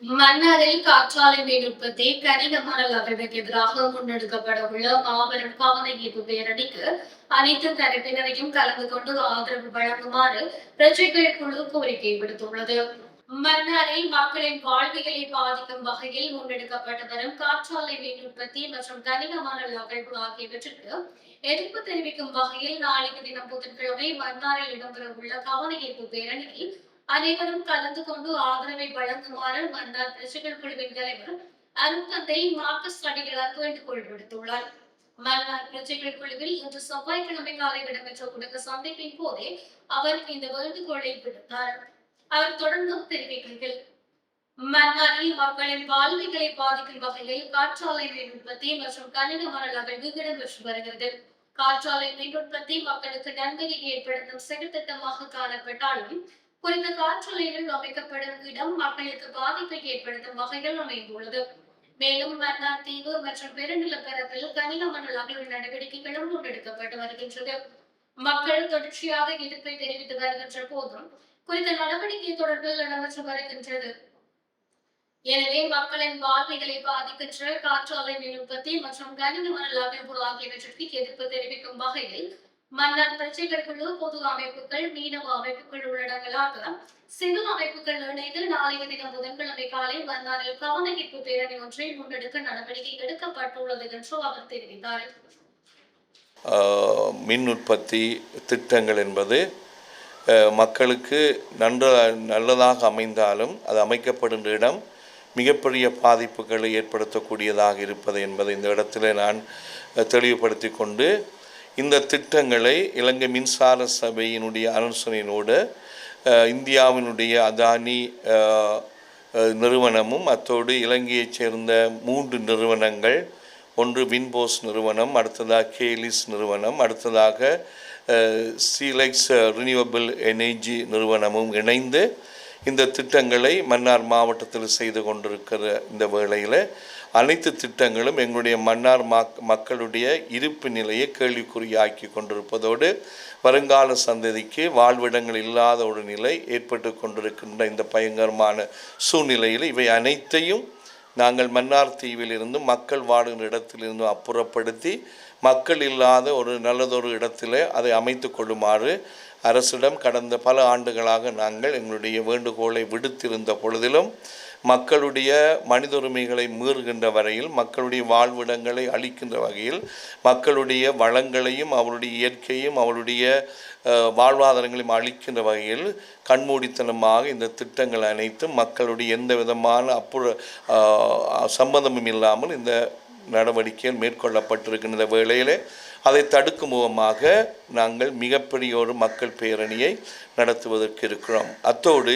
மன்னாரில் காற்றாலை மின் உற்பத்தி கனிம அகழ்வுக்கு எதிராக முன்னெடுக்கப்பட உள்ள மாபெரும் கவன ஈர்ப்பு பேரணிக்கு அனைத்து தரப்பினரையும் கலந்து கொண்டு ஆதரவு வழங்குமாறு பிரஜைகள் குழு கோரிக்கை விடுத்துள்ளது. மன்னாரில் மக்களின் வாழ்வியலை பாதிக்கும் வகையில் முன்னெடுக்கப்பட்டு வரும் காற்றாலை மின் உற்பத்தி மற்றும் கனிம அகழ்வு ஆகியவற்றிற்கு எதிர்ப்பு தெரிவிக்கும் வகையில் நாளைக்கு தினம் புதன்கிழமை மன்னாரில் இடம்பெறவுள்ள கவன ஈர்ப்பு பேரணியில் அனைவரும் கலந்து கொண்டு ஆதரவை வழங்குமாறு மன்னார் பிரஜைகள் குழுவின் தலைவர் அருந்தந்தை மார்க்கஸ் அடிகளார் வேண்டுகோள் விடுத்துள்ளார். மன்னார் பிரஜைகள் குழுவில் இன்று செவ்வாய்க்கிழமை காலை இடம்பெற்ற ஊடக சந்திப்பின் போதே அவர் இந்த வேண்டுகோளை விடுத்தார். அவர் தொடர்ந்தும் தெரிவிக்கையில், மன்னாரில் மக்களின் வாழ்விகளை பாதிக்கும் வகையில் காற்றாலை மின் உற்பத்தி மற்றும் கனிம அகழ்வு இடம்பெற்று வருகிறது. காற்றாலை மின் உற்பத்தி மக்களுக்கு நன்மையை ஏற்படுத்தும் செயல்திட்டமாக காணப்பட்டாலும் குறித்த காற்றாலையில் அமைக்கப்படும் இடம் மக்களுக்கு பாதிப்பை ஏற்படுத்தும் வகையில் அமைந்துள்ளது. மேலும் மன்னார் தீவு மற்றும் பெருநிலப்பரப்பில் கனிம அகழ்வு நடவடிக்கைகளும் முன்னெடுக்கப்பட்டு வருகின்றது. மக்கள் தொடர்ச்சியாக எதிர்ப்பை தெரிவித்து வருகின்ற போதும் குறித்த நடவடிக்கை தொடர்பில் இடம்பெற்று வருகின்றது. எனவே மக்களின் வாழ்விகளை பாதிக்கின்ற காற்றாலை மின் உற்பத்தி மற்றும் கனிம அகழ்வு ஆகியவற்றிற்கு எதிர்ப்பு தெரிவிக்கும் வகையில் மன்னார் பிரஜைகள் குழு, பொது அமைப்புகள், மீனவ அமைப்புகள் உள்ளடங்கலாக சிவில் அமைப்புகள் இணைந்து நாளைய தினம் புதன்கிழமை காலை மன்னாரில் கவன ஈர்ப்பு பேரணி ஒன்றை முன்னெடுக்க நடவடிக்கை எடுக்கப்பட்டுள்ளது என்று அவர் தெரிவித்தார். மின் உற்பத்தி திட்டங்கள் என்பது மக்களுக்கு நல்லதாக அமைந்தாலும் அது அமைக்கப்படுகின்ற இடம் மிகப்பெரிய பாதிப்புகளை ஏற்படுத்தக்கூடியதாக இருப்பது என்பதை இந்த இடத்துல நான் தெளிவுபடுத்தி கொண்டு, இந்த திட்டங்களை இலங்கை மின்சார சபையினுடைய ஆலோசனையினோடு இந்தியாவினுடைய அதானி நிறுவனமும் அத்தோடு இலங்கையைச் சேர்ந்த 3 நிறுவனங்கள், ஒன்று வின்போஸ் நிறுவனம், அடுத்ததாக கேலிஸ் நிறுவனம், அடுத்ததாக சீலெக்ஸ் ரினியூவபிள் எனர்ஜி நிறுவனமும் இணைந்து இந்த திட்டங்களை மன்னார் மாவட்டத்தில் செய்து கொண்டிருக்கிற இந்த வேளையில் அனைத்து திட்டங்களும் எங்களுடைய மன்னார் மக்களுடைய இருப்பு நிலையை கேள்விக்குறியாக்கி கொண்டிருப்பதோடு வருங்கால சந்ததிக்கு வாழ்விடங்கள் இல்லாத ஒரு நிலை ஏற்பட்டு கொண்டிருக்கின்ற இந்த பயங்கரமான சூழ்நிலையில் இவை அனைத்தையும் நாங்கள் மன்னார் தீவிலிருந்து மக்கள் வாழுகின்ற இடத்திலிருந்து அப்புறப்படுத்தி மக்கள் இல்லாத ஒரு நல்லதொரு இடத்திலே அதை அமைத்து கொள்ளுமாறு அரசிடம் கடந்த பல ஆண்டுகளாக நாங்கள் எங்களுடைய வேண்டுகோளை விடுத்திருந்த பொழுதிலும் மக்களுடைய மனித உரிமைகளை மீறுகின்ற வரையில், மக்களுடைய வாழ்விடங்களை அளிக்கின்ற வகையில், மக்களுடைய வளங்களையும் அவருடைய இயற்கையும் அவருடைய வாழ்வாதாரங்களையும் அளிக்கின்ற வகையில் கண்மூடித்தனமாக இந்த திட்டங்கள் அனைத்தும் மக்களுடைய எந்த விதமான சம்பந்தமும் இல்லாமல் இந்த நடவடிக்கைகள் மேற்கொள்ளப்பட்டிருக்கின்ற வேளையிலே அதை தடுக்கும் முகமாக நாங்கள் மிகப்பெரிய ஒரு மக்கள் பேரணியை நடத்துவதற்கு இருக்கிறோம். அத்தோடு